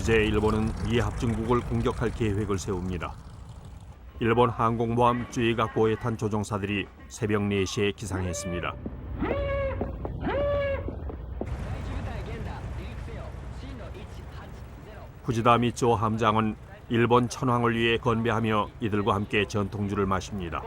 이제 일본은 미 합중국을 공격할 계획을 세웁니다. 일본 항공모함 쯔이가코에 탄 조종사들이 새벽 4시에 기상했습니다. 후지다 미츠오 함장은 일본 천황을 위해 건배하며 이들과 함께 전통주를 마십니다.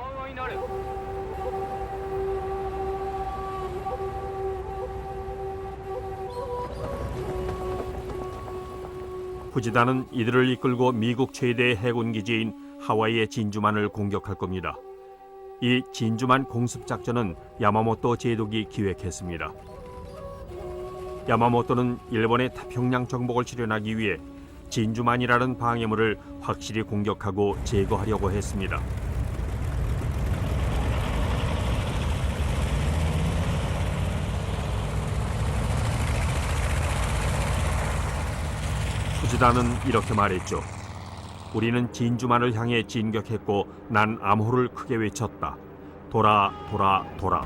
후지다는 이들을 이끌고 미국 최대의 해군 기지인 하와이의 진주만을 공격할 겁니다. 이 진주만 공습작전은 야마모토 제독이 기획했습니다. 야마모토는 일본의 태평양 정복을 실현하기 위해 진주만이라는 방해물을 확실히 공격하고 제거하려고 했습니다. 후지다는 이렇게 말했죠. 우리는 진주만을 향해 진격했고 난 암호를 크게 외쳤다. 돌아, 돌아, 돌아.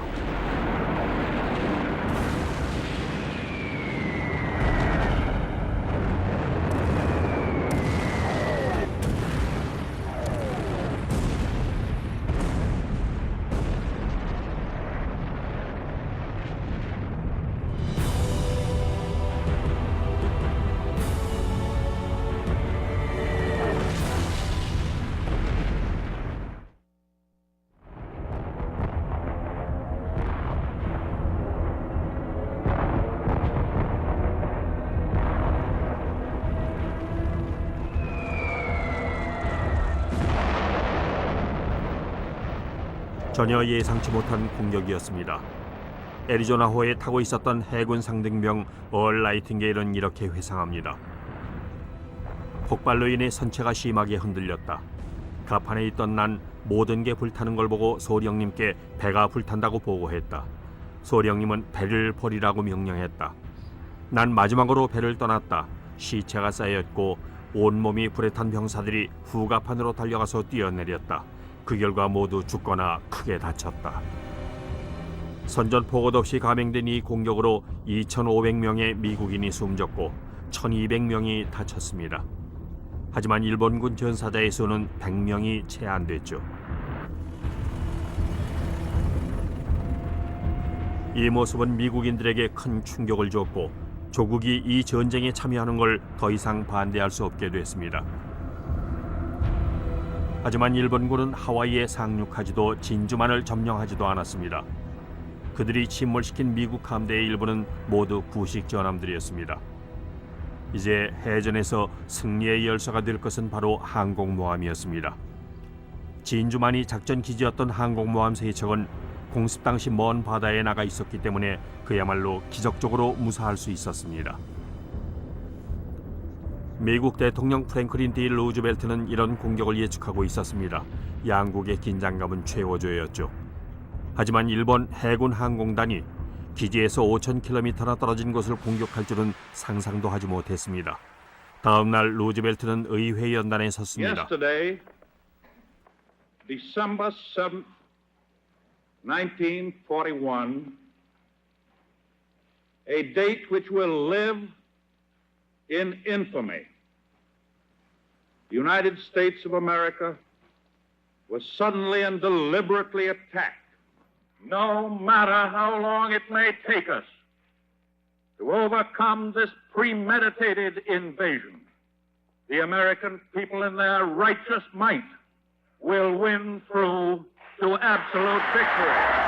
전혀 예상치 못한 공격이었습니다. 애리조나호에 타고 있었던 해군 상등병 얼 나이팅게일은 이렇게 회상합니다. 폭발로 인해 선체가 심하게 흔들렸다. 갑판에 있던 난 모든 게 불타는 걸 보고 소령님께 배가 불탄다고 보고했다. 소령님은 배를 버리라고 명령했다. 난 마지막으로 배를 떠났다. 시체가 쌓였고 온몸이 불에 탄 병사들이 후가판으로 달려가서 뛰어내렸다. 그 결과 모두 죽거나 크게 다쳤다. 선전포고도 없이 감행된 이 공격으로 2,500명의 미국인이 숨졌고 1,200명이 다쳤습니다. 하지만 일본군 전사자의 수는 100명이 채 안 됐죠. 이 모습은 미국인들에게 큰 충격을 줬고 조국이 이 전쟁에 참여하는 걸 더 이상 반대할 수 없게 됐습니다. 하지만 일본군은 하와이에 상륙하지도 진주만을 점령하지도 않았습니다. 그들이 침몰시킨 미국 함대의 일부는 모두 구식 전함들이었습니다. 이제 해전에서 승리의 열쇠가 될 것은 바로 항공모함이었습니다. 진주만이 작전 기지였던 항공모함 3척은 공습 당시 먼 바다에 나가 있었기 때문에 그야말로 기적적으로 무사할 수 있었습니다. 미국 대통령 프랭클린 D. 루즈벨트는 이런 공격을 예측하고 있었습니다. 양국의 긴장감은 최고조였죠. 하지만 일본 해군 항공단이 기지에서 5,000km나 떨어진 곳을 공격할 줄은 상상도 하지 못했습니다. 다음 날 루즈벨트는 의회 연단에 섰습니다. Yesterday, December 7th, 1941, a date which will live in infamy. The United States of America was suddenly and deliberately attacked. No matter how long it may take us to overcome this premeditated invasion, the American people in their righteous might will win through to absolute victory.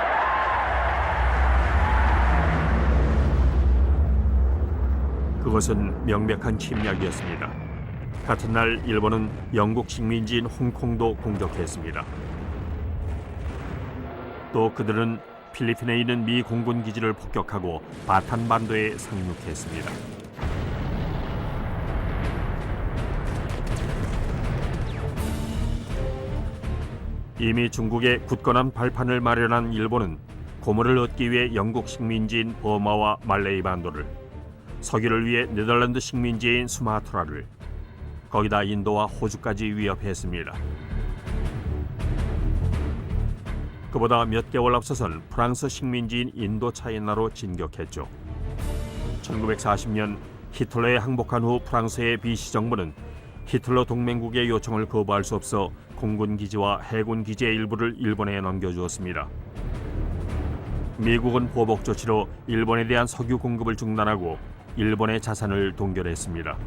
그것은 명백한 침략이었습니다. 같은 날 일본은 영국 식민지인 홍콩도 공격했습니다. 또 그들은 필리핀에 있는 미 공군 기지를 폭격하고 바탄반도에 상륙했습니다. 이미 중국에 굳건한 발판을 마련한 일본은 고물을 얻기 위해 영국 식민지인 버마와 말레이 반도를, 석유를 위해 네덜란드 식민지인 수마트라를, 거기다 인도와 호주까지 위협했습니다. 그보다 몇 개월 앞서선 프랑스 식민지인 인도차이나로 진격했죠. 1940년 히틀러에 항복한 후 프랑스의 비시 정부는 히틀러 동맹국의 요청을 거부할 수 없어 공군 기지와 해군 기지의 일부를 일본에 넘겨주었습니다. 미국은 보복 조치로 일본에 대한 석유 공급을 중단하고 일본의 자산을 동결했습니다.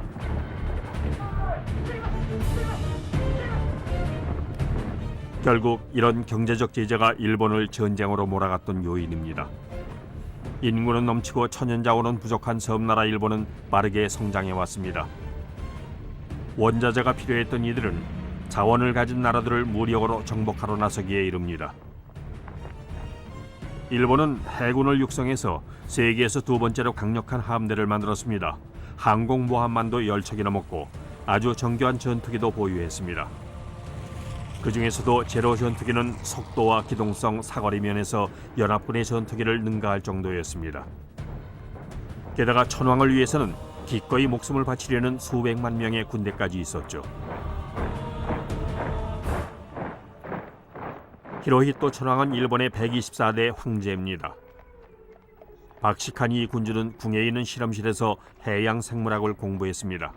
결국 이런 경제적 제재가 일본을 전쟁으로 몰아갔던 요인입니다. 인구는 넘치고 천연자원은 부족한 섬나라 일본은 빠르게 성장해 왔습니다. 원자재가 필요했던 이들은 자원을 가진 나라들을 무력으로 정복하러 나서기에 이릅니다. 일본은 해군을 육성해서 세계에서 두 번째로 강력한 함대를 만들었습니다. 항공모함만도 10척이 넘었고 아주 정교한 전투기도 보유했습니다. 그 중에서도 제로 전투기는 속도와 기동성, 사거리 면에서 연합군의 전투기를 능가할 정도였습니다. 게다가 천황을 위해서는 기꺼이 목숨을 바치려는 수백만 명의 군대까지 있었죠. 히로히토 천황은 일본의 124대 황제입니다. 박식한 이 군주는 궁에 있는 실험실에서 해양 생물학을 공부했습니다.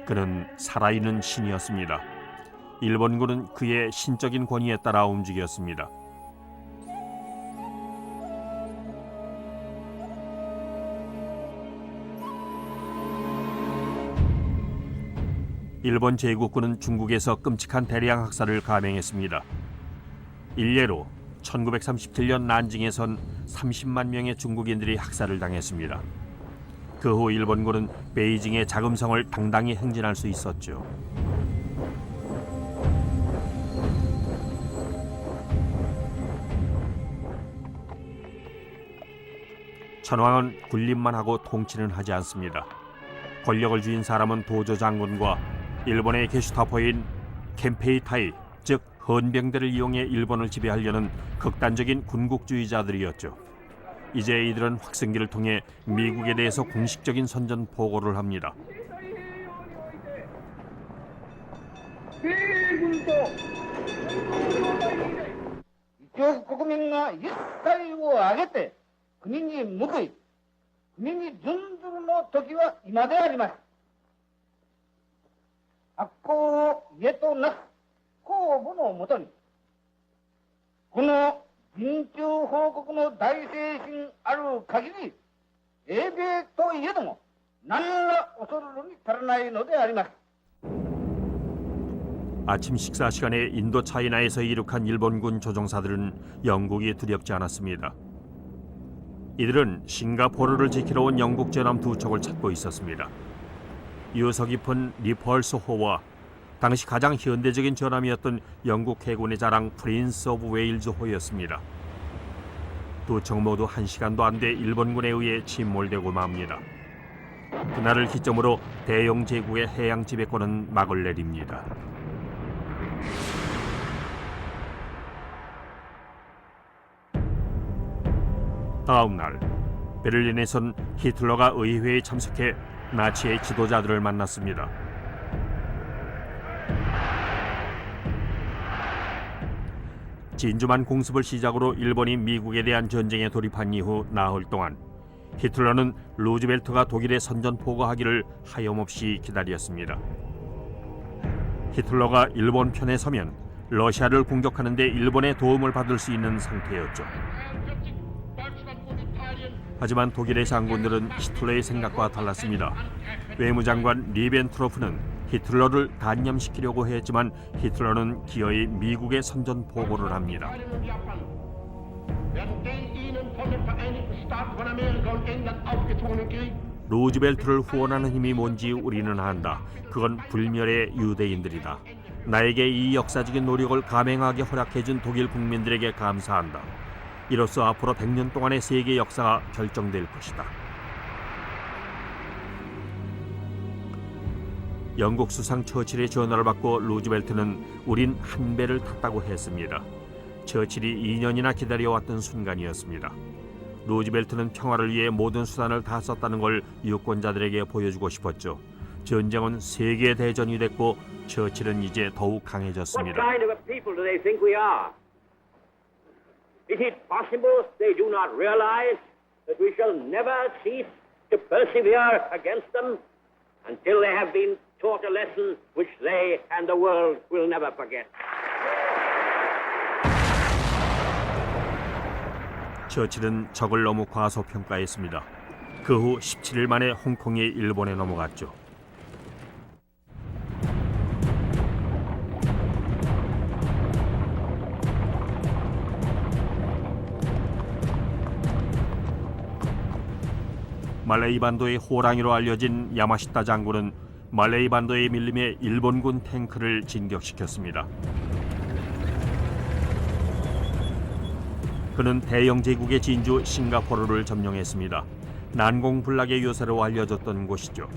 그는 살아있는 신이었습니다. 일본군은 그의 신적인 권위에 따라 움직였습니다. 일본 제국군은 중국에서 끔찍한 대량 학살을 감행했습니다. 일례로 1937년 난징에선 30만 명의 중국인들이 학살을 당했습니다. 그 후 일본군은 베이징의 자금성을 당당히 행진할 수 있었죠. 천황은 군림만 하고 통치는 하지 않습니다. 권력을 쥐인 사람은 도조 장군과 일본의 게슈타포인 켄페이타이, 즉 헌병대를 이용해 일본을 지배하려는 극단적인 군국주의자들이었죠. 이제 이들은 확성기를 통해 미국에 대해서 공식적인 선전 보고를 합니다. 이쪽 국민과 일사를挙げて国に報い、国に準ずるの時は今であります。悪行を家となす公母のもとに、この臨終報告の大精神ある限り、英米といえども何ら恐るるに足らないのであります。 아침 식사 시간에 인도 차이나에서 이륙한 일본군 조종사들은 영국이 두렵지 않았습니다. 이들은 싱가포르를 지키러 온 영국 전함 두 척을 찾고 있었습니다. 유서 깊은 리펄스호와 당시 가장 현대적인 전함이었던 영국 해군의 자랑 프린스 오브 웨일즈호였습니다. 두 척 모두 1시간도 안 돼 일본군에 의해 침몰되고 맙니다. 그날을 기점으로 대영 제국의 해양 지배권은 막을 내립니다. 다음 날 베를린에선 히틀러가 의회에 참석해 나치의 지도자들을 만났습니다. 진주만 공습을 시작으로 일본이 미국에 대한 전쟁에 돌입한 이후 나흘 동안 히틀러는 루즈벨트가 독일에 선전포고하기를 하염없이 기다렸습니다. 히틀러가 일본 편에 서면 러시아를 공격하는 데 일본의 도움을 받을 수 있는 상태였죠. 하지만 독일의 장군들은 히틀러의 생각과 달랐습니다. 외무장관 리벤트로프는 히틀러를 단념시키려고 했지만 히틀러는 기어이 미국에 선전 보고를 합니다. 루즈벨트를 후원하는 힘이 뭔지 우리는 안다. 그건 불멸의 유대인들이다. 나에게 이 역사적인 노력을 감행하게 허락해준 독일 국민들에게 감사한다. 이로써 앞으로 100년 동안의 세계 역사가 결정될 것이다. 영국 수상 처칠의 전화를 받고 루즈벨트는 우린 한 배를 탔다고 했습니다. 처칠이 2년이나 기다려왔던 순간이었습니다. 루즈벨트는 평화를 위해 모든 수단을 다 썼다는 걸 유권자들에게 보여주고 싶었죠. 전쟁은 세계 대전이 됐고 처칠은 이제 더욱 What 강해졌습니다. kind of a people do they think we are? Is it possible they do not realize that we shall never cease to persevere against them until they have been taught a lesson which they and the world will never forget? 처칠은 적을 너무 과소평가했습니다. 그 후 17일 만에 홍콩이 일본에 넘어갔죠. 말레이 반도의 호랑이로 알려진 야마시타 장군은 말레이 반도의 밀림에 일본군 탱크를 진격시켰습니다. 그는 대영 제국의 진주 싱가포르를 점령했습니다. 난공불락의 요새로 알려졌던 곳이죠.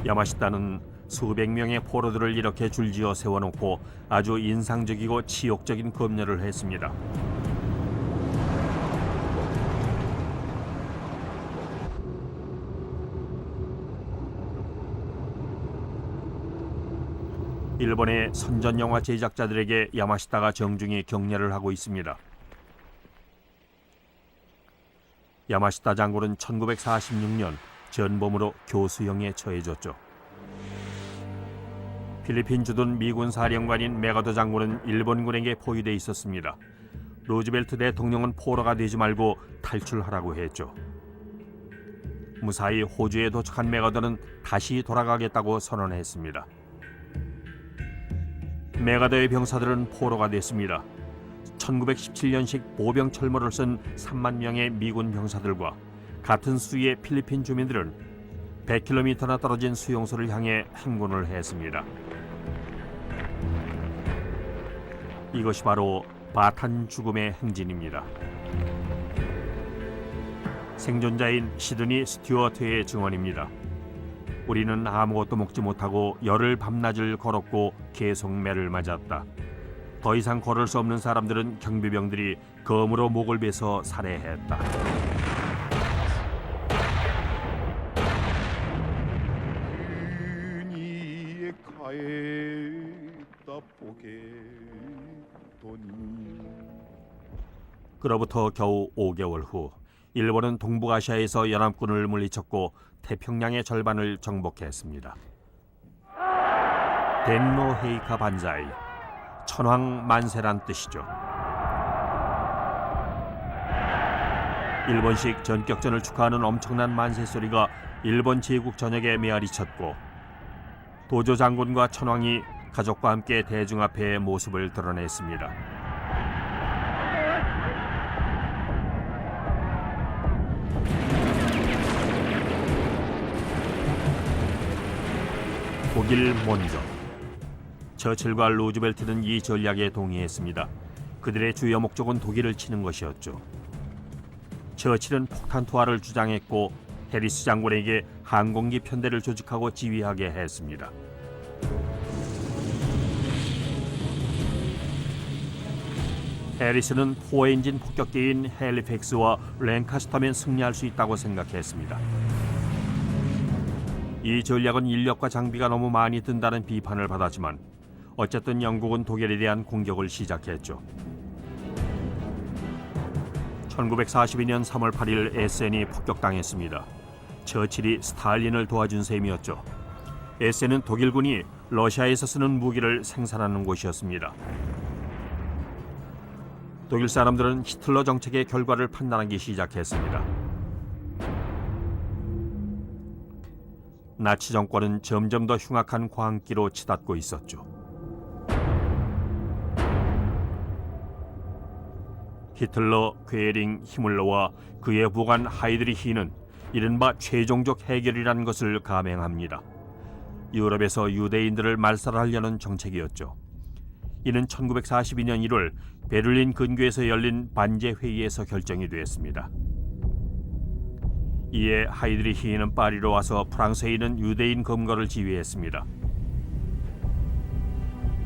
야마시타는 수백 명의 포로들을 이렇게 줄지어 세워놓고 아주 인상적이고 치욕적인 검열을 했습니다. 일본의 선전 영화 제작자들에게 야마시타가 정중히 격려를 하고 있습니다. 야마시타 장군은 1946년 전범으로 교수형에 처해졌죠. 필리핀 주둔 미군 사령관인 메가더 장군은 일본군에게 포위돼 있었습니다. 루즈벨트 대통령은 포로가 되지 말고 탈출하라고 했죠. 무사히 호주에 도착한 메가더는 다시 돌아가겠다고 선언했습니다. 메가더의 병사들은 포로가 됐습니다. 1917년식 보병 철모를 쓴 3만 명의 미군 병사들과 같은 수의 필리핀 주민들은 100km나 떨어진 수용소를 향해 행군을 했습니다. 이것이 바로 바탄 죽음의 행진입니다. 생존자인 시드니 스튜어트의 증언입니다. 우리는 아무것도 먹지 못하고 열흘 밤낮을 걸었고 계속 매를 맞았다. 더 이상 걸을 수 없는 사람들은 경비병들이 검으로 목을 베서 살해했다. 그로부터 겨우 5개월 후 일본은 동북아시아에서 연합군을 물리쳤고 태평양의 절반을 정복했습니다. 덴노 헤이카 반자이, 천황 만세란 뜻이죠. 일본식 전격전을 축하하는 엄청난 만세 소리가 일본 제국 전역에 메아리쳤고 도조 장군과 천황이 가족과 함께 대중 앞에 모습을 드러냈습니다. 독일 몬조. 처칠과 루즈벨트는 이 전략에 동의했습니다. 그들의 주요 목적은 독일을 치는 것이었죠. 처칠은 폭탄 투하를 주장했고 해리스 장군에게 항공기 편대를 조직하고 지휘하게 했습니다. 해리스는 포엔진 폭격기인 헬리팩스와 랭카스터면 승리할 수 있다고 생각했습니다. 이 전략은 인력과 장비가 너무 많이 든다는 비판을 받았지만 어쨌든 영국은 독일에 대한 공격을 시작했죠. 1942년 3월 8일 에센이 폭격당했습니다. 처칠이 스탈린을 도와준 셈이었죠. 에센은 독일군이 러시아에서 쓰는 무기를 생산하는 곳이었습니다. 독일 사람들은 히틀러 정책의 결과를 판단하기 시작했습니다. 나치 정권은 점점 더 흉악한 광기로 치닫고 있었죠. 히틀러, 괴링, 히물러와 그의 부관 하이드리히는 이른바 최종적 해결이라는 것을 감행합니다. 유럽에서 유대인들을 말살하려는 정책이었죠. 이는 1942년 1월 베를린 근교에서 열린 반제 회의에서 결정이 되었습니다. 이에 하이드리히는 파리로 와서 프랑스에 있는 유대인 검거를 지휘했습니다.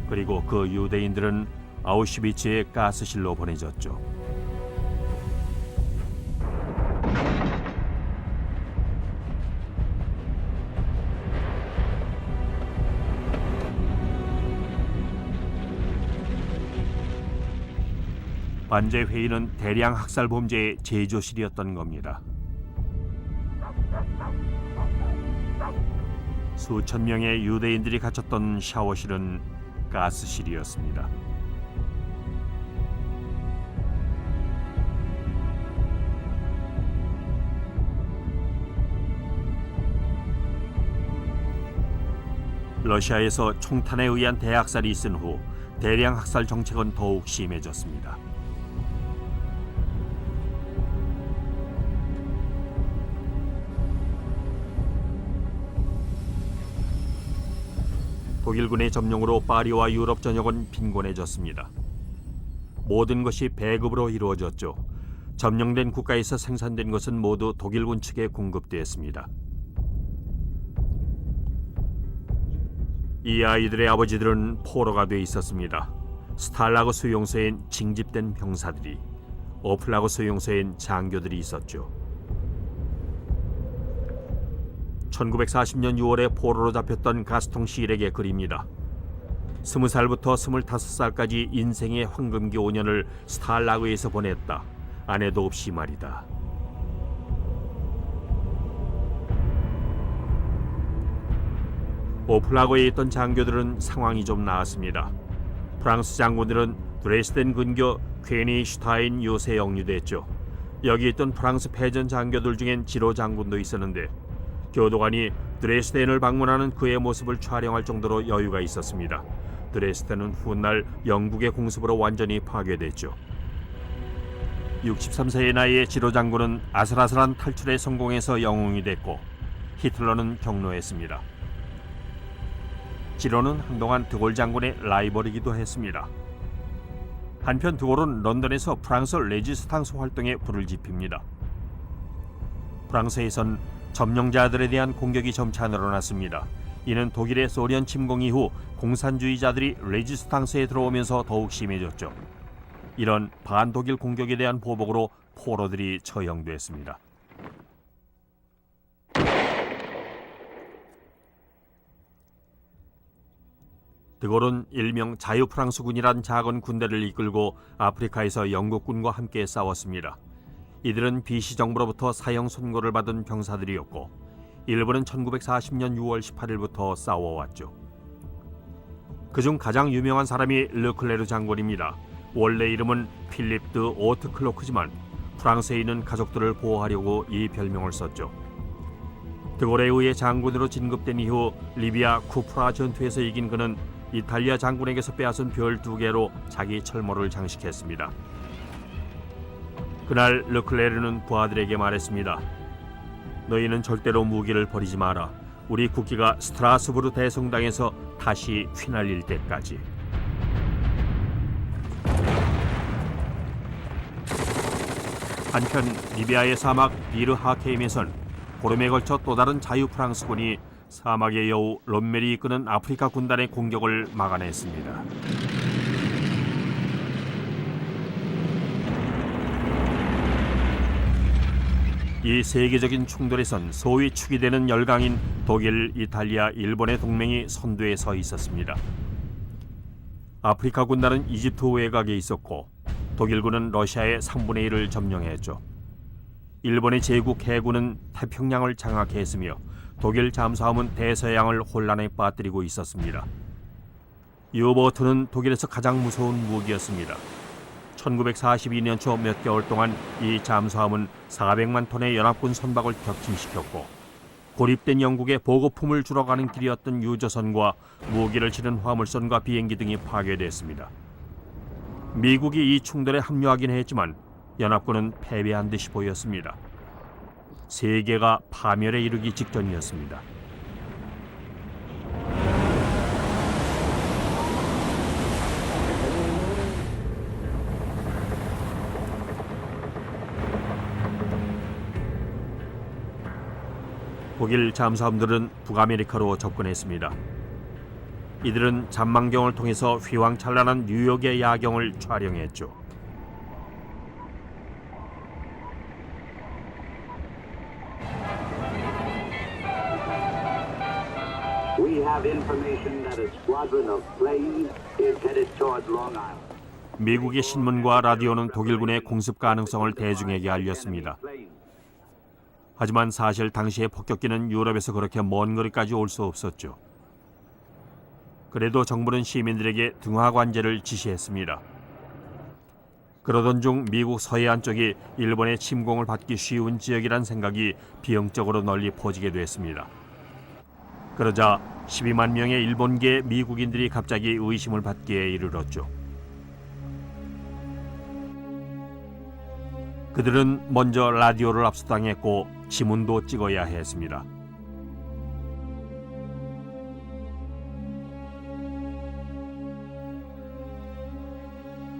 그리고 그 유대인들은 아우슈비츠의 가스실로 보내졌죠. 반제 회의는 대량 학살 범죄의 제조실이었던 겁니다. 수천 명의 유대인들이 갇혔던 샤워실은 가스실이었습니다. 러시아에서 총탄에 의한 대학살이 있은 후 대량 학살 정책은 더욱 심해졌습니다. 독일군의 점령으로 파리와 유럽 전역은 빈곤해졌습니다. 모든 것이 배급으로 이루어졌죠. 점령된 국가에서 생산된 것은 모두 독일군 측에 공급되었습니다. 이 아이들의 아버지들은 포로가 돼 있었습니다. 스탈라그 수용소엔 징집된 병사들이, 오플라그 수용소엔 장교들이 있었죠. 1940년 6월에 포로로 잡혔던 가스통 시일에게 그립니다. 20살부터 25살까지 인생의 황금기 5년을 스탈라그에서 보냈다. 아내도 없이 말이다. 오플라그에 있던 장교들은 상황이 좀 나았습니다. 프랑스 장군들은 드레스덴 근교 퀘니슈타인 요새에 억류됐죠. 여기 있던 프랑스 패전 장교들 중엔 지로 장군도 있었는데 교도관이 드레스덴을 방문하는 그의 모습을 촬영할 정도로 여유가 있었습니다. 드레스덴은 훗날 영국의 공습으로 완전히 파괴됐죠. 63세의 나이에 지로 장군은 아슬아슬한 탈출에 성공해서 영웅이 됐고 히틀러는 경로했습니다. 지로는 한동안 드골 장군의 라이벌이기도 했습니다. 한편 드골은 런던에서 프랑스 레지스탕스 활동에 불을 지핍니다. 프랑스에선 점령자들에 대한 공격이 점차 늘어났습니다. 이는 독일의 소련 침공 이후 공산주의자들이 레지스탕스에 들어오면서 더욱 심해졌죠. 이런 반독일 공격에 대한 보복으로 포로들이 처형됐습니다. 드골은 일명 자유프랑스군이란 작은 군대를 이끌고 아프리카에서 영국군과 함께 싸웠습니다. 이들은 비시정부로부터 사형 선고를 받은 병사들이었고 일부는 1940년 6월 18일부터 싸워왔죠. 그중 가장 유명한 사람이 르클레르 장군입니다. 원래 이름은 필립 드 오트클로크지만 프랑스에 있는 가족들을 보호하려고 이 별명을 썼죠. 드골에 의해 장군으로 진급된 이후 리비아 쿠프라 전투에서 이긴 그는 이탈리아 장군에게서 빼앗은 별 2개로 자기 철모를 장식했습니다. 그날 르클레르는 부하들에게 말했습니다. 너희는 절대로 무기를 버리지 마라. 우리 국기가 스트라스부르 대성당에서 다시 휘날릴 때까지. 한편 리비아의 사막 비르 하케임에선 보름에 걸쳐 또 다른 자유 프랑스군이 사막의 여우 롬멜이 이끄는 아프리카 군단의 공격을 막아냈습니다. 이 세계적인 충돌에선 소위 축이 되는 열강인 독일, 이탈리아, 일본의 동맹이 선두에 서 있었습니다. 아프리카 군단은 이집트 외곽에 있었고 독일군은 러시아의 3분의 1을 점령했죠. 일본의 제국 해군은 태평양을 장악했으며 독일 잠수함은 대서양을 혼란에 빠뜨리고 있었습니다. 유보트는 독일에서 가장 무서운 무기였습니다. 1942년 초 몇 개월 동안 이 잠수함은 400만 톤의 연합군 선박을 격침시켰고 고립된 영국의 보급품을 주러 가는 길이었던 유조선과 무기를 실은 화물선과 비행기 등이 파괴됐습니다. 미국이 이 충돌에 합류하긴 했지만 연합군은 패배한 듯이 보였습니다. 세계가 파멸에 이르기 직전이었습니다. 독일 잠수함들은 북아메리카로 접근했습니다. 이들은 잠망경을 통해서 휘황찬란한 뉴욕의 야경을 촬영했죠. We have information that a squadron of planes is headed toward Long Island. 미국의 신문과 라디오는 독일군의 공습 가능성을 대중에게 알렸습니다. 하지만 사실 당시의 폭격기는 유럽에서 그렇게 먼 거리까지 올 수 없었죠. 그래도 정부는 시민들에게 등화 관제를 지시했습니다. 그러던 중 미국 서해안 쪽이 일본의 침공을 받기 쉬운 지역이란 생각이 비용적으로 널리 퍼지게 됐습니다. 그러자 12만 명의 일본계 미국인들이 갑자기 의심을 받기에 이르렀죠. 그들은 먼저 라디오를 압수당했고 지문도 찍어야 했습니다.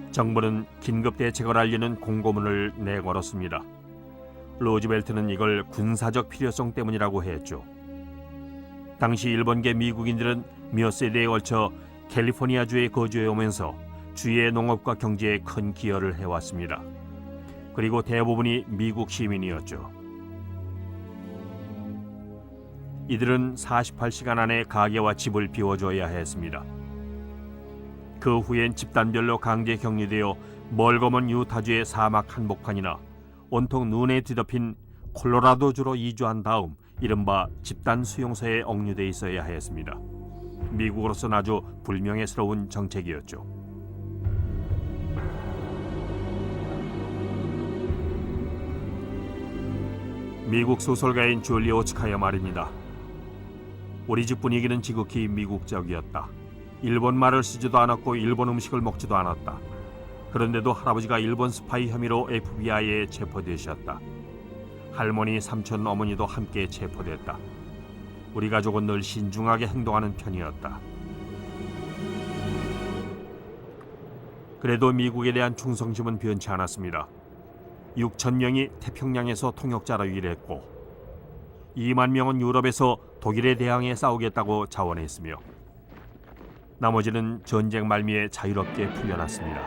정부는 긴급 대책을 알리는 공고문을 내걸었습니다. 루즈벨트는 이걸 군사적 필요성 때문이라고 했죠. 당시 일본계 미국인들은 몇 세대에 걸쳐 캘리포니아주에 거주해 오면서 주의 농업과 경제에 큰 기여를 해왔습니다. 그리고 대부분이 미국 시민이었죠. 이들은 48시간 안에 가게와 집을 비워줘야 했습니다. 그 후엔 집단별로 강제 격리되어 멀거먼 유타주의 사막 한복판이나 온통 눈에 뒤덮인 콜로라도주로 이주한 다음 이른바 집단 수용소에 억류돼 있어야 했습니다. 미국으로서는 아주 불명예스러운 정책이었죠. 미국 소설가인 줄리 오츠카의 말입니다. 우리 집 분위기는 지극히 미국적이었다. 일본 말을 쓰지도 않았고 일본 음식을 먹지도 않았다. 그런데도 할아버지가 일본 스파이 혐의로 FBI에 체포되셨다. 할머니, 삼촌, 어머니도 함께 체포됐다. 우리 가족은 늘 신중하게 행동하는 편이었다. 그래도 미국에 대한 충성심은 변치 않았습니다. 6천 명이 태평양에서 통역자로 일했고 2만 명은 유럽에서 독일에 대항해 싸우겠다고 자원했으며 나머지는 전쟁 말미에 자유롭게 풀려났습니다.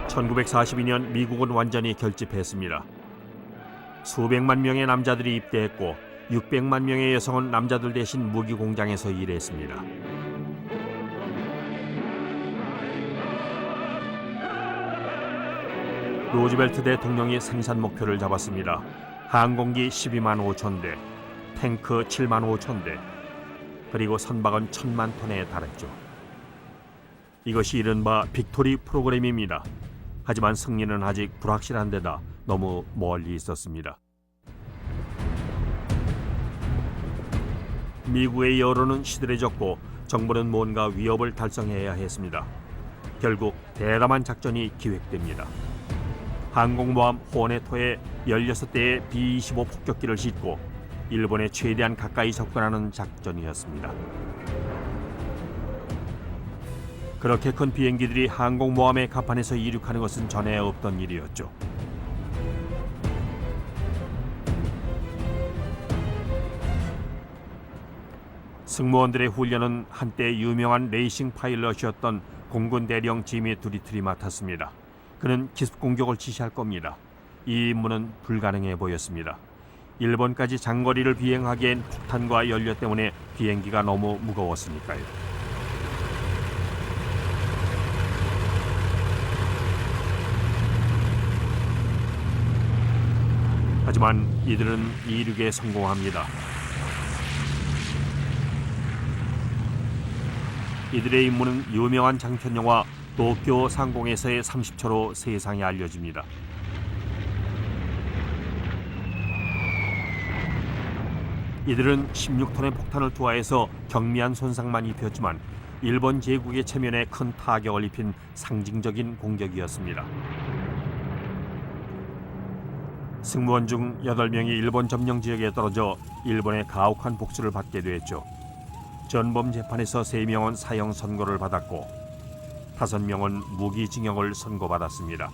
1942년 미국은 완전히 결집했습니다. 수백만 명의 남자들이 입대했고 600만 명의 여성은 남자들 대신 무기 공장에서 일했습니다. 루즈벨트 대통령이 생산 목표를 잡았습니다. 항공기 12만 5천 대, 탱크 7만 5천 대, 그리고 선박은 1,000만 톤에 달했죠. 이것이 이른바 빅토리 프로그램입니다. 하지만 승리는 아직 불확실한 데다 너무 멀리 있었습니다. 미국의 여론은 시들해졌고 정부는 뭔가 위협을 달성해야 했습니다. 결국 대담한 작전이 기획됩니다. 항공모함 호네토에 16대의 B-25 폭격기를 싣고 일본에 최대한 가까이 접근하는 작전이었습니다. 그렇게 큰 비행기들이 항공모함의 갑판에서 이륙하는 것은 전에 없던 일이었죠. 승무원들의 훈련은 한때 유명한 레이싱 파일럿이었던 공군 대령 지미 두리틀이 맡았습니다. 그는 기습 공격을 지시할 겁니다. 이 임무는 불가능해 보였습니다. 일본까지 장거리를 비행하기엔 폭탄과 연료 때문에 비행기가 너무 무거웠으니까요. 하지만 이들은 이륙에 성공합니다. 이들의 임무는 유명한 장편 영화 도쿄 상공에서의 30초로 세상에 알려집니다. 이들은 16톤의 폭탄을 투하해서 경미한 손상만 입혔지만 일본 제국의 체면에 큰 타격을 입힌 상징적인 공격이었습니다. 승무원 중 8명이 일본 점령 지역에 떨어져 일본의 가혹한 복수를 받게 됐죠. 전범 재판에서 3명은 사형 선고를 받았고 5명은 무기징역을 선고받았습니다.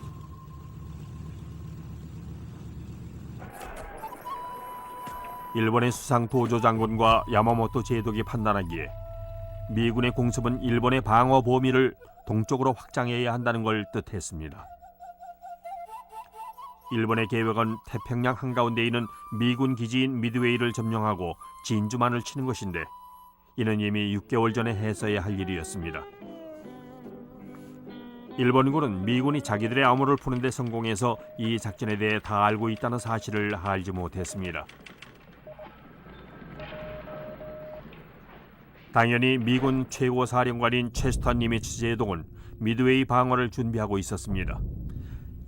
일본의 수상 도조 장군과 야마모토 제독이 판단하기에 미군의 공습은 일본의 방어 범위를 동쪽으로 확장해야 한다는 걸 뜻했습니다. 일본의 계획은 태평양 한가운데 있는 미군 기지인 미드웨이를 점령하고 진주만을 치는 것인데 이는 이미 6개월 전에 했어야 할 일이었습니다. 일본군은 미군이 자기들의 암호를 푸는 데 성공해서 이 작전에 대해 다 알고 있다는 사실을 알지 못했습니다. 당연히 미군 최고사령관인 체스터 니미츠 제독은 미드웨이 방어를 준비하고 있었습니다.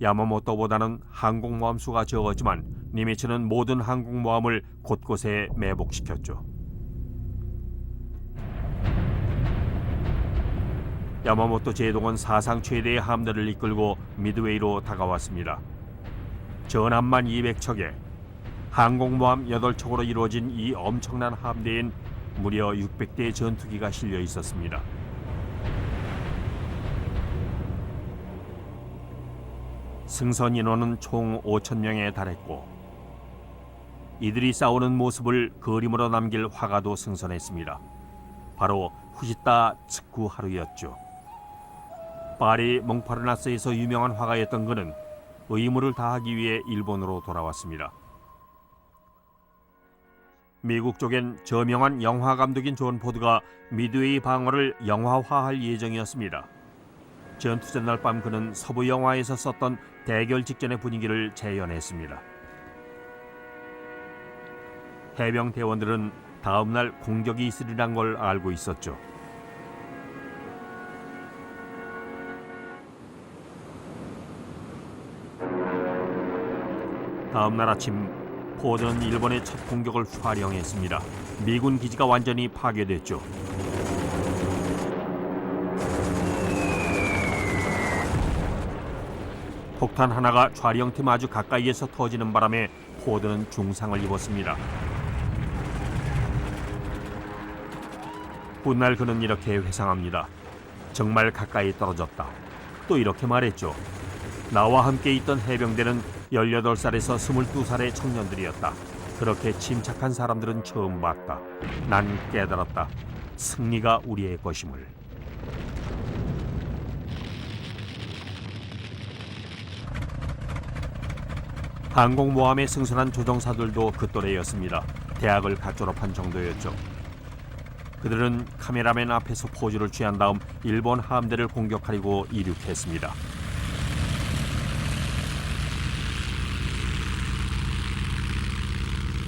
야마모토보다는 항공모함 수가 적었지만 니미츠는 모든 항공모함을 곳곳에 매복시켰죠. 야마모토 제독은 사상 최대의 함대를 이끌고 미드웨이로 다가왔습니다. 전함만 200척에 항공모함 8척으로 이루어진 이 엄청난 함대엔 무려 600대의 전투기가 실려 있었습니다. 승선 인원은 총 5,000명에 달했고 이들이 싸우는 모습을 그림으로 남길 화가도 승선했습니다. 바로 후지타 츠쿠하루였죠. 파리 몽파르나스에서 유명한 화가였던 그는 의무를 다하기 위해 일본으로 돌아왔습니다. 미국 쪽엔 저명한 영화 감독인 존 포드가 미드웨이 방어를 영화화할 예정이었습니다. 전투 전날 밤 그는 서부 영화에서 썼던 대결 직전의 분위기를 재현했습니다. 해병 대원들은 다음 날 공격이 있으리란 걸 알고 있었죠. 다음 날 아침 포드는 일본의 첫 공격을 활용했습니다. 미군 기지가 완전히 파괴됐죠. 폭탄 하나가 촬영팀 아주 가까이에서 터지는 바람에 포드는 중상을 입었습니다. 훗날 그는 이렇게 회상합니다. 정말 가까이 떨어졌다. 또 이렇게 말했죠. 나와 함께 있던 해병대는 18살에서 22살의 청년들이었다. 그렇게 침착한 사람들은 처음 봤다. 난 깨달았다. 승리가 우리의 것임을. 항공모함에 승선한 조종사들도 그 또래였습니다. 대학을 갓 졸업한 정도였죠. 그들은 카메라맨 앞에서 포즈를 취한 다음 일본 함대를 공격하려고 이륙했습니다.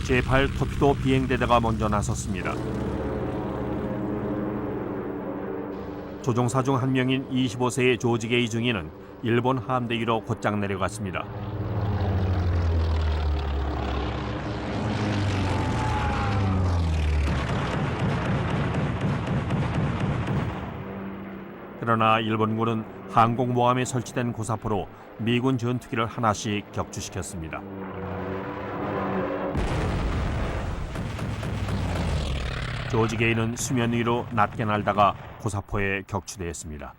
제8 토피도 비행대대가 먼저 나섰습니다. 조종사 중 한 명인 25세의 조지 게이 중위는 일본 함대 위로 곧장 내려갔습니다. 그러나 일본군은 항공모함에 설치된 고사포로 미군 전투기를 하나씩 격추시켰습니다. 조지 게이는 수면 위로 낮게 날다가 고사포에 격추되었습니다.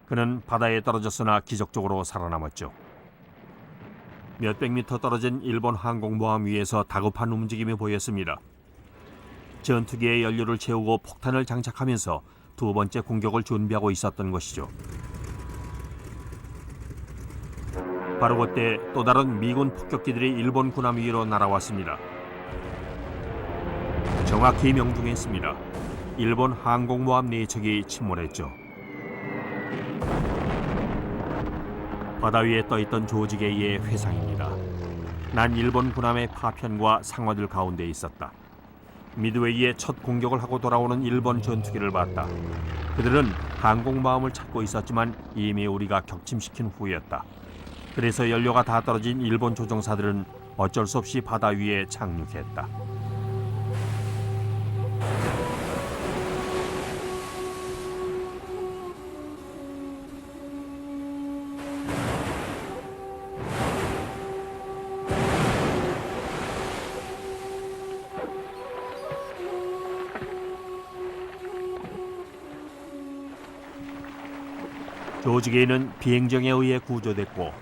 그는 바다에 떨어졌으나 기적적으로 살아남았죠. 몇백 미터 떨어진 일본 항공모함 위에서 다급한 움직임이 보였습니다. 전투기에 연료를 채우고 폭탄을 장착하면서 두 번째 공격을 준비하고 있었던 것이죠. 바로 그때 또 다른 미군 폭격기들이 일본 군함 위로 날아왔습니다. 정확히 명중했습니다. 일본 항공모함 4척이 침몰했죠. 바다 위에 떠있던 조지 게이의 회상입니다. 난 일본 군함의 파편과 상어들 가운데 있었다. 미드웨이에 첫 공격을 하고 돌아오는 일본 전투기를 봤다. 그들은 항공모함을 찾고 있었지만 이미 우리가 격침시킨 후였다. 그래서 연료가 다 떨어진 일본 조종사들은 어쩔 수 없이 바다 위에 착륙했다. 조지 게이는 비행정에 의해 구조됐고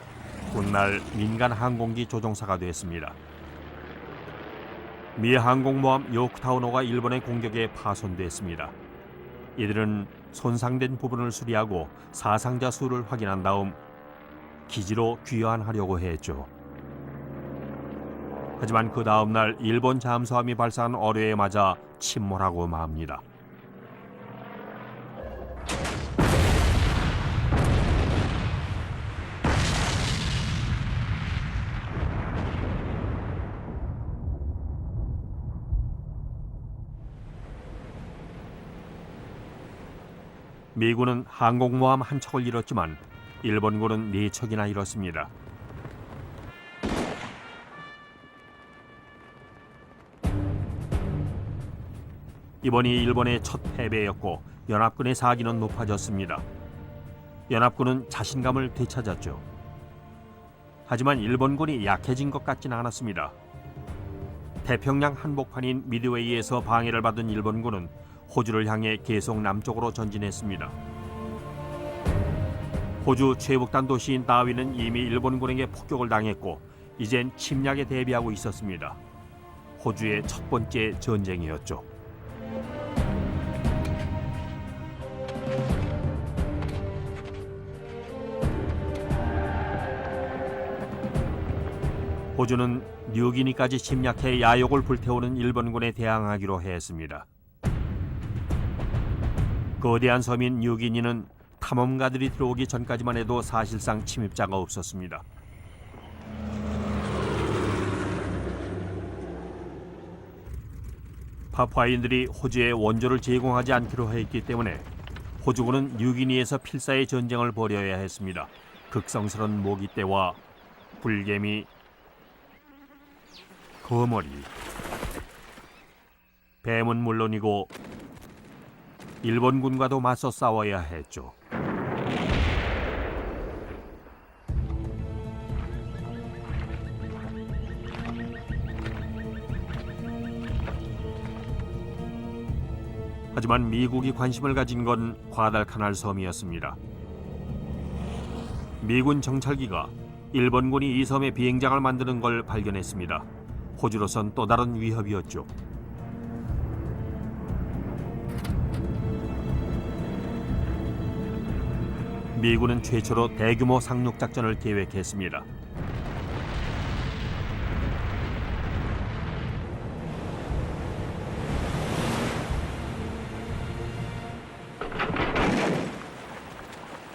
훗날 민간 항공기 조종사가 됐습니다. 미 항공모함 요크타우노가 일본의 공격에 파손됐습니다. 이들은 손상된 부분을 수리하고 사상자 수를 확인한 다음 기지로 귀환하려고 했죠. 하지만 그 다음 날 일본 잠수함이 발사한 어뢰에 맞아 침몰하고 맙니다. 미군은 항공모함 한 척을 잃었지만 일본군은 4척이나 잃었습니다. 이번이 일본의 첫 패배였고 연합군의 사기는 높아졌습니다. 연합군은 자신감을 되찾았죠. 하지만 일본군이 약해진 것 같지는 않았습니다. 태평양 한복판인 미드웨이에서 방해를 받은 일본군은 호주를 향해 계속 남쪽으로 전진했습니다. 호주 최북단 도시인 다윈은 이미 일본군에게 폭격을 당했고 이젠 침략에 대비하고 있었습니다. 호주의 첫 번째 전쟁이었죠. 호주는 뉴기니까지 침략해 야욕을 불태우는 일본군에 대항하기로 했습니다. 거대한 섬인 뉴기니는 탐험가들이 들어오기 전까지만 해도 사실상 침입자가 없었습니다. 파푸아인들이 호주에 원조를 제공하지 않기로 했기 때문에 호주군은 뉴기니에서 필사의 전쟁을 벌여야 했습니다. 극성스런 모기떼와 불개미, 거머리, 뱀은 물론이고 일본군과도 맞서 싸워야 했죠. 하지만 미국이 관심을 가진 건 과달카날 섬이었습니다. 미군 정찰기가 일본군이 이 섬에 비행장을 만드는 걸 발견했습니다. 호주로선 또 다른 위협이었죠. 미군은 최초로 대규모 상륙 작전을 계획했습니다.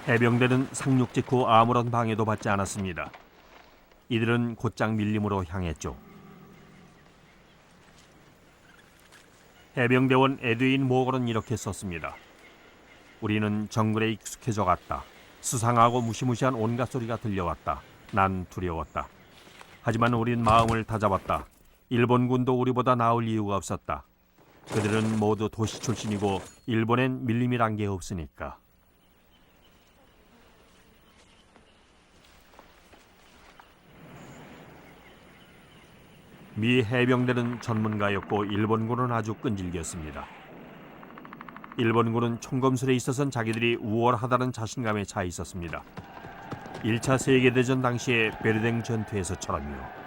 해병대는 상륙 직후 아무런 방해도 받지 않았습니다. 이들은 곧장 밀림으로 향했죠. 해병대원 에드윈 모건은 이렇게 썼습니다. 우리는 정글에 익숙해져 갔다. 수상하고 무시무시한 온갖 소리가 들려왔다. 난 두려웠다. 하지만 우린 마음을 다잡았다. 일본군도 우리보다 나을 이유가 없었다. 그들은 모두 도시 출신이고 일본엔 밀림이란 게 없으니까. 미 해병대는 전문가였고 일본군은 아주 끈질겼습니다. 일본군은 총검술에 있어서는 자기들이 우월하다는 자신감에 차 있었습니다. 1차 세계대전 당시의 베르댕 전투에서처럼요.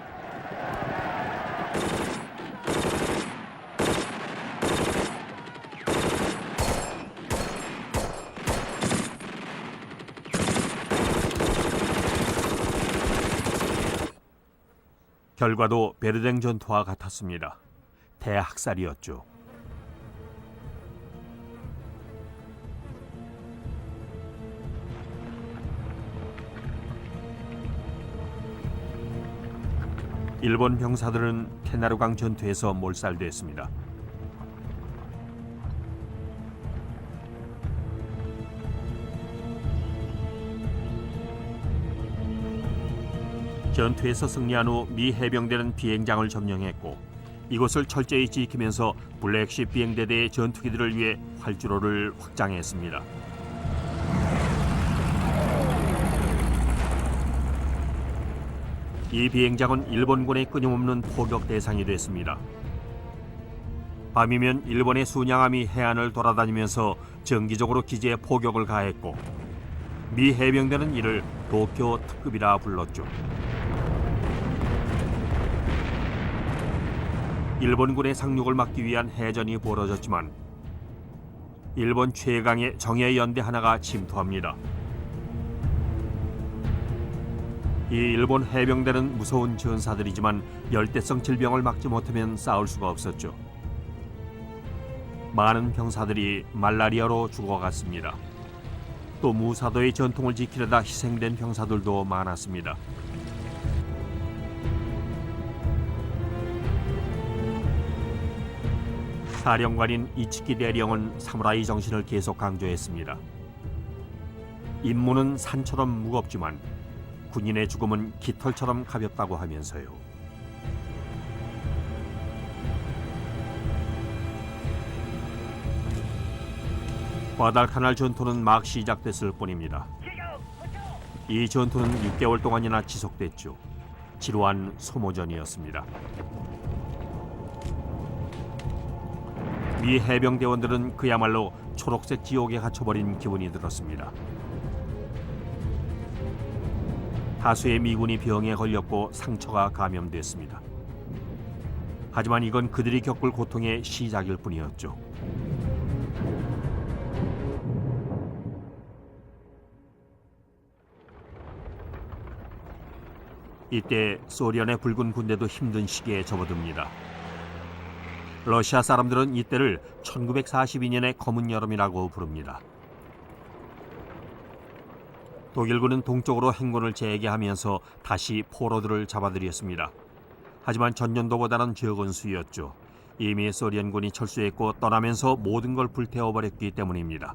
결과도 베르댕 전투와 같았습니다. 대학살이었죠. 일본 병사들은 테나루강 전투에서 몰살됐습니다. 전투에서 승리한 후 미 해병대는 비행장을 점령했고 이곳을 철저히 지키면서 블랙십 비행대대의 전투기들을 위해 활주로를 확장했습니다. 이 비행장은 일본군의 끊임없는 포격 대상이 됐습니다. 밤이면 일본의 순양함이 해안을 돌아다니면서 정기적으로 기지에 포격을 가했고 미 해병대는 이를 도쿄 특급이라 불렀죠. 일본군의 상륙을 막기 위한 해전이 벌어졌지만 일본 최강의 정예연대 하나가 침투합니다. 이 일본 해병대는 무서운 전사들이지만 열대성 질병을 막지 못하면 싸울 수가 없었죠. 많은 병사들이 말라리아로 죽어갔습니다. 또 무사도의 전통을 지키려다 희생된 병사들도 많았습니다. 사령관인 이츠키 대령은 사무라이 정신을 계속 강조했습니다. 임무는 산처럼 무겁지만 군인의 죽음은 깃털처럼 가볍다고 하면서요. 과달카날 전투는 막 시작됐을 뿐입니다. 이 전투는 6개월 동안이나 지속됐죠. 지루한 소모전이었습니다. 미 해병대원들은 그야말로 초록색 지옥에 갇혀버린 기분이 들었습니다. 다수의 미군이 병에 걸렸고 상처가 감염됐습니다. 하지만 이건 그들이 겪을 고통의 시작일 뿐이었죠. 이때 소련의 붉은 군대도 힘든 시기에 접어듭니다. 러시아 사람들은 이때를 1942년의 검은 여름이라고 부릅니다. 독일군은 동쪽으로 행군을 재개하면서 다시 포로들을 잡아들였습니다. 하지만 전년도보다는 적은 수였죠. 이미 소련군이 철수했고 떠나면서 모든 걸 불태워버렸기 때문입니다.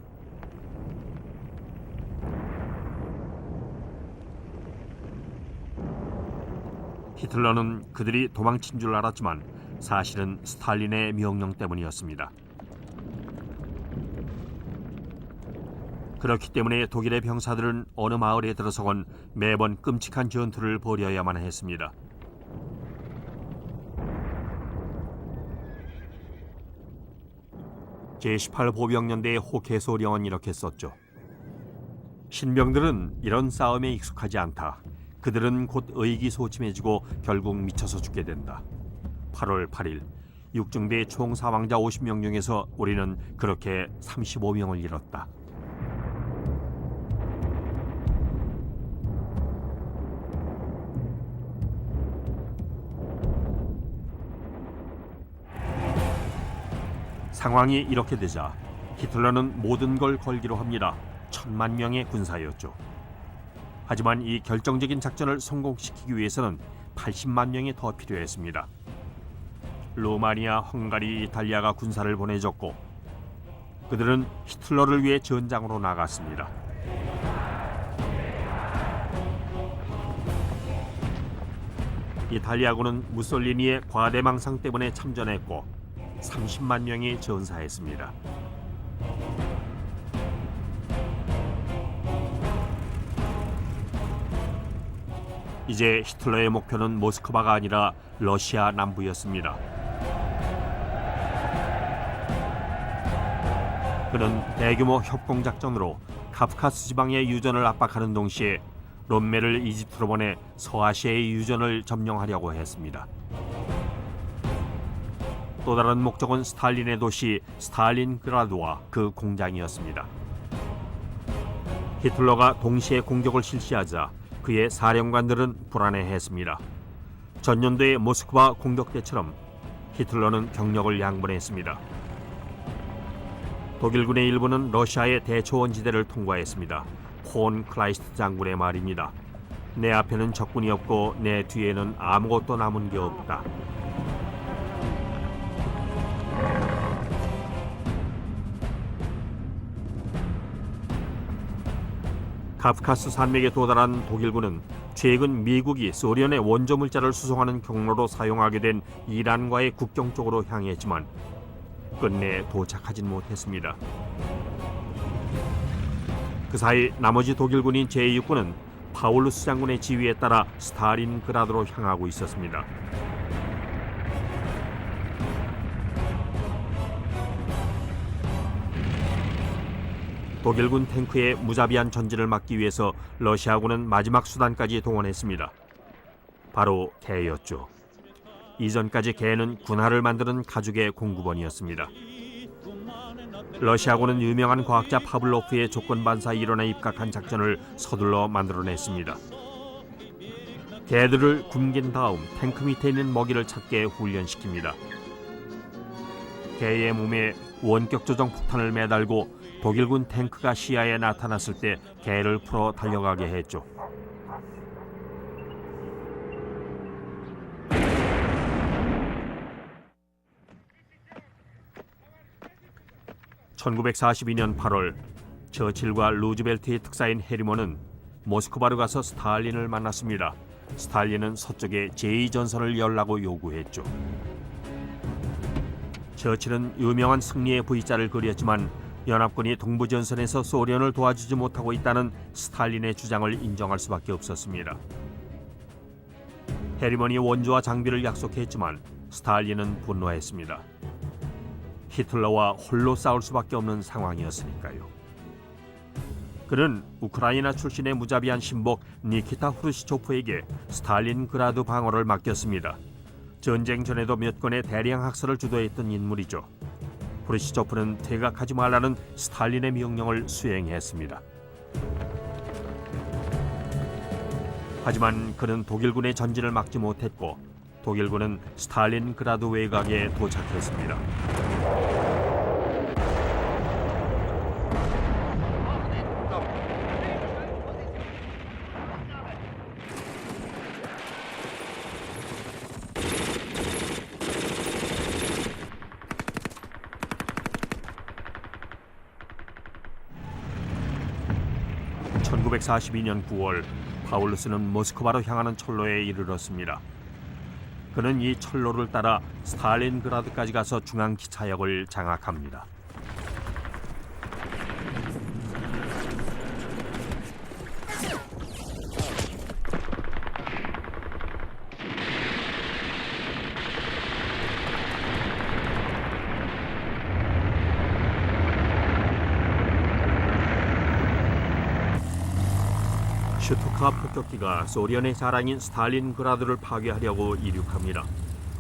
히틀러는 그들이 도망친 줄 알았지만 사실은 스탈린의 명령 때문이었습니다. 그렇기 때문에 독일의 병사들은 어느 마을에 들어서건 매번 끔찍한 전투를 벌여야만 했습니다. 제18보병연대의 호케소령은 이렇게 썼죠. 신병들은 이런 싸움에 익숙하지 않다. 그들은 곧 의기소침해지고 결국 미쳐서 죽게 된다. 8월 8일 육중대 총 사망자 50명 중에서 우리는 그렇게 35명을 잃었다. 상황이 이렇게 되자 히틀러는 모든 걸 걸기로 합니다. 1000만 명의 군사였죠. 하지만 이 결정적인 작전을 성공시키기 위해서는 80만 명이 더 필요했습니다. 루마니아, 헝가리, 이탈리아가 군사를 보내줬고 그들은 히틀러를 위해 전장으로 나갔습니다. 이탈리아군은 무솔리니의 과대망상 때문에 참전했고 30만 명이 전사했습니다. 이제 히틀러의 목표는 모스크바가 아니라 러시아 남부였습니다. 그는 대규모 협공작전으로 카프카스 지방의 유전을 압박하는 동시에 롬멜을 이집트로 보내 서아시아의 유전을 점령하려고 했습니다. 또 다른 목적은 스탈린의 도시 스탈린그라드와 그 공장이었습니다. 히틀러가 동시에 공격을 실시하자 그의 사령관들은 불안해했습니다. 전년도의 모스크바 공격 때처럼 히틀러는 병력을 양분했습니다. 독일군의 일부는 러시아의 대초원지대를 통과했습니다. 폰 클라이스트 장군의 말입니다. 내 앞에는 적군이 없고 내 뒤에는 아무것도 남은 게 없다. 카프카스 산맥에 도달한 독일군은 최근 미국이 소련의 원조 물자를 수송하는 경로로 사용하게 된 이란과의 국경 쪽으로 향했지만 끝내 도착하진 못했습니다. 그 사이 나머지 독일군인 제6군은 파울루스 장군의 지휘에 따라 스탈린그라드로 향하고 있었습니다. 독일군 탱크의 무자비한 전진을 막기 위해서 러시아군은 마지막 수단까지 동원했습니다. 바로 개였죠. 이전까지 개는 군화를 만드는 가죽의 공구번이었습니다. 러시아군은 유명한 과학자 파블로프의 조건 반사에 일어나 입각한 작전을 서둘러 만들어냈습니다. 개들을 굶긴 다음 탱크 밑에 있는 먹이를 찾게 훈련시킵니다. 개의 몸에 원격 조정 폭탄을 매달고 독일군 탱크가 시야에 나타났을 때 개를 풀어 달려가게 했죠. (1942년 8월) 처칠과 루즈벨트의 특사인 해리먼은 모스크바로 가서 스탈린을 만났습니다. 스탈린은 서쪽에 제2전선을 열라고 요구했죠. 처칠은 유명한 승리의 V자를 그렸지만 연합군이 동부전선에서 소련을 도와주지 못하고 있다는 스탈린의 주장을 인정할 수밖에 없었습니다. 해리먼이 원조와 장비를 약속했지만 스탈린은 분노했습니다. 히틀러와 홀로 싸울 수밖에 없는 상황이었으니까요. 그는 우크라이나 출신의 무자비한 신복 니키타 후르시초프에게 스탈린그라드 방어를 맡겼습니다. 전쟁 전에도 몇 건의 대량 학살을 주도했던 인물이죠. 후르시초프는 퇴각하지 말라는 스탈린의 명령을 수행했습니다. 하지만 그는 독일군의 전진을 막지 못했고 독일군은 스탈린그라드 외곽에 도착했습니다. (1942년 9월) 파울루스는 모스크바로 향하는 철로에 이르렀습니다. 그는 이 철로를 따라 스탈린그라드까지 가서 중앙 기차역을 장악합니다. 슈투카 폭격기가 소련의 자랑인 스탈린그라드를 파괴하려고 이륙합니다.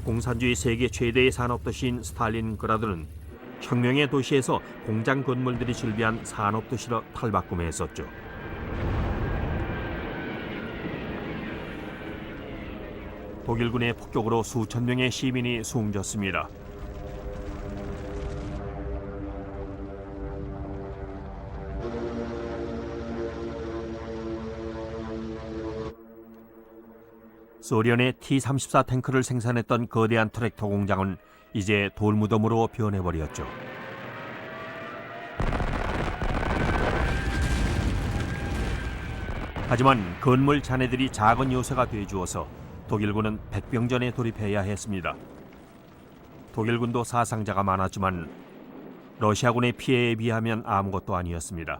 공산주의 세계 최대의 산업도시인 스탈린그라드는 혁명의 도시에서 공장 건물들이 즐비한 산업도시로 탈바꿈했었죠. 독일군의 폭격으로 수천 명의 시민이 숨졌습니다. 소련의 T-34 탱크를 생산했던 거대한 트랙터 공장은 이제 돌무덤으로 변해버렸죠. 하지만 건물 잔해들이 작은 요새가 되어주어서 독일군은 백병전에 돌입해야 했습니다. 독일군도 사상자가 많았지만 러시아군의 피해에 비하면 아무것도 아니었습니다.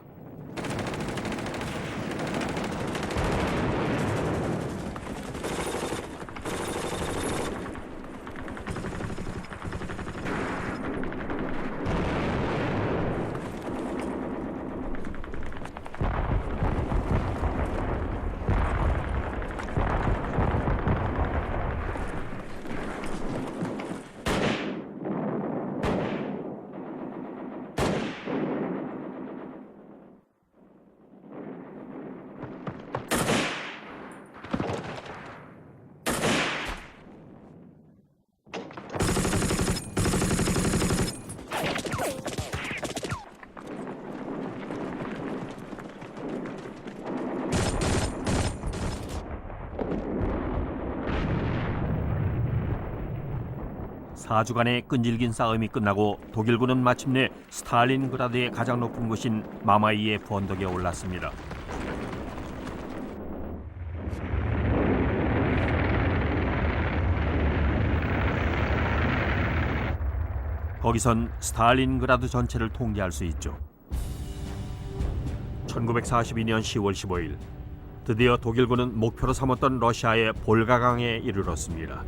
(4주간의) 끈질긴 싸움이 끝나고 독일군은 마침내 스탈린그라드의 가장 높은 곳인 마마이에프 언덕에 올랐습니다. 거기선 스탈린그라드 전체를 통제할 수 있죠. 1942년 10월 15일 드디어 독일군은 목표로 삼았던 러시아의 볼가강에 이르렀습니다.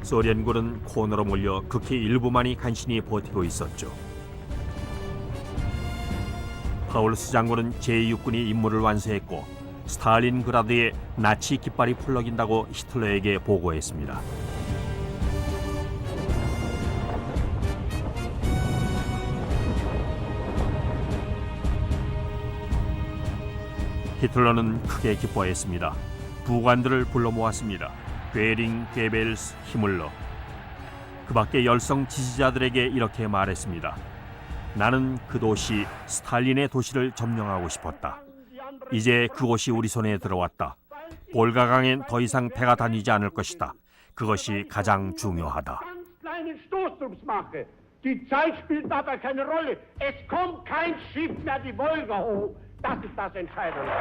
소련군은 코너로 몰려 극히 일부만이 간신히 버티고 있었죠. 파울루스 장군은 제6군이 임무를 완수했고 스탈린그라드에 나치 깃발이 풀러긴다고 히틀러에게 보고했습니다. 히틀러는 크게 기뻐했습니다. 부관들을 불러 모았습니다. 괴링, 게벨스, 히물러. 그 밖에 열성 지지자들에게 이렇게 말했습니다. 나는 그 도시 스탈린의 도시를 점령하고 싶었다. 이제 그곳이 우리 손에 들어왔다. 볼가강엔 더 이상 배가 다니지 않을 것이다. 그것이 가장 중요하다. Die Zeit spielt dabei keine Rolle. Es kommt kein Schiff mehr die Wolga hoch. Das ist das Entscheidende.